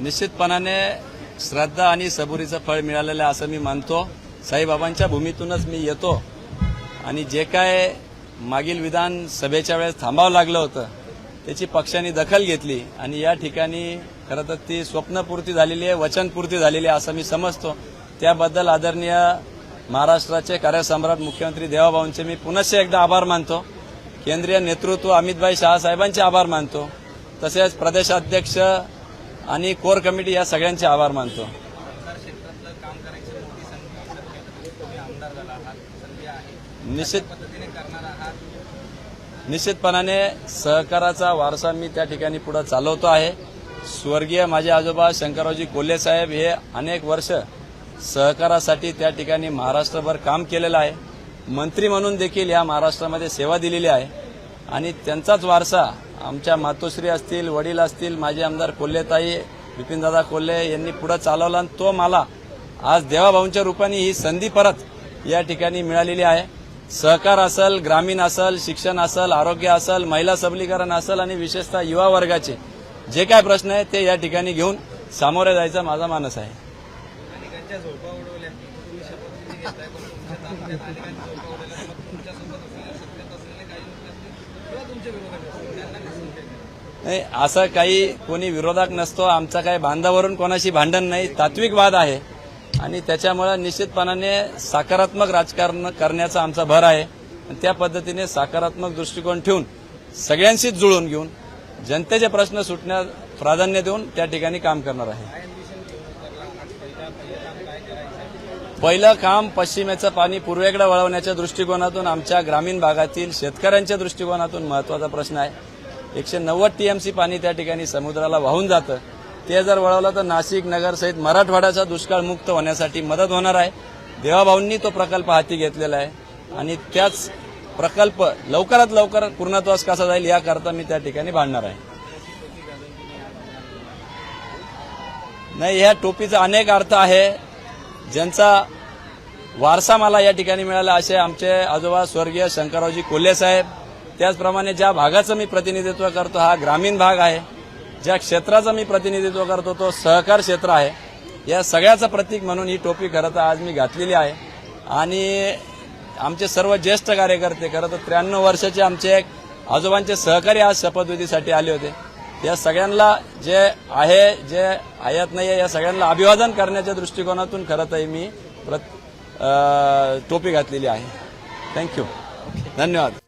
निश्चितपणाने श्रद्धा आणि सबुरीचं फळ मिळालेलं असं मी मानतो। साईबाबांच्या भूमीतूनच मी येतो आणि जे काय मागील विधानसभेच्या वेळेस थांबावं लागलं होतं त्याची पक्षाने दखल घेतली आणि या ठिकाणी खरं तर ती स्वप्नपूर्ती झालेली आहे, वचनपूर्ती झालेली आहे असं मी समजतो। त्याबद्दल आदरणीय महाराष्ट्राचे कार्यसम्राट मुख्यमंत्री देवाभाऊंचे मी पुनश्च एकदा आभार मानतो। केंद्रीय नेतृत्व अमितभाई शाह साहेबांचे आभार मानतो, तसेच प्रदेशाध्यक्ष आणि कोर कमिटी या सगळ्यांचे आभार मानतो। निश्चितपणाने सहकाराचा वारसा मी त्या ठिकाणी पुढे चालवतो आहे। स्वर्गीय माझे आजोबा शंकररावजी कोल्हे साहेब हे अनेक वर्ष सहकारासाठी त्या ठिकाणी महाराष्ट्रभर काम केलेलं आहे, मंत्री म्हणून देखील या महाराष्ट्रामध्ये सेवा दिलेली आहे आणि त्यांचाच वारसा आमच्या मातोश्री असतील, वडील असतील, माजी आमदार कोल्हेताई विपिनदादा कोल्हे यांनी पुढे चालवला आणि तो मला आज देवाभाऊंच्या रूपाने ही संधी परत या ठिकाणी मिळालेली आहे। सहकार असेल, ग्रामीण असेल, शिक्षण असेल, आरोग्य असेल, महिला सबलीकरण असेल आणि विशेषतः युवा वर्गाचे जे काय प्रश्न आहेत ते या ठिकाणी घेऊन सामोरे जायचा माझा मानस आहे। नाही, असं काही कोणी विरोधक नसतो। आमचा काही बांधावरून कोणाशी भांडण नाही, तात्विक वाद आहे आणि त्याच्यामुळे निश्चितपणाने सकारात्मक राजकारण करण्याचा आमचा भर आहे आणि त्या पद्धतीने सकारात्मक दृष्टिकोन ठेवून सगळ्यांशीच जुळून घेऊन जनतेचे प्रश्न सुटण्यास प्राधान्य देऊन त्या ठिकाणी काम करणार आहे। पहिलं काम पश्चिमेचं पाणी पूर्वेकडे वळवण्याच्या दृष्टिकोनातून आमच्या ग्रामीण भागातील शेतकऱ्यांच्या दृष्टिकोनातून महत्त्वाचा प्रश्न आहे। 190 टीएमसी पाणी त्या ठिकाणी समुद्राला वाहून जातं, ते जर वळवलं तर नाशिक नगर सहित मराठवाड्याचा दुष्काळ मुक्त होण्यासाठी मदत होणार आहे। देवाभाऊंनी तो प्रकल्प हाती घेतलेला आहे आणि त्याच प्रकल्प लवकरात लवकर पूर्णत्वास कसा जाईल याकरता मी त्या ठिकाणी भांडणार आहे। नाही, ह्या टोपीचा अनेक अर्थ आहे, ज्यांचा वारसा मला या ठिकाणी मिळाला असे आमचे आजोबा स्वर्गीय शंकररावजी कोल्हे साहेब। त्याचप्रमाणे ज्या भागाचं मी प्रतिनिधित्व करतो हा ग्रामीण भाग आहे, ज्या क्षेत्राचं मी प्रतिनिधित्व करतो तो सहकार क्षेत्र आहे। या सगळ्याचं प्रतीक म्हणून ही टोपी खरं तर आज मी घातलेली आहे आणि आमचे सर्व ज्येष्ठ कार्यकर्ते खरं तर 93 वर्षाचे आमचे एक आजोबांचे सहकारी आज शपथविधीसाठी आले होते। या सगळ्यांना जे आहे जे आयात नाही आहे या सगळ्यांना अभिवादन करण्याच्या दृष्टिकोनातून खरं तर मी टोपी घातलेली आहे। थँक्यू, धन्यवाद।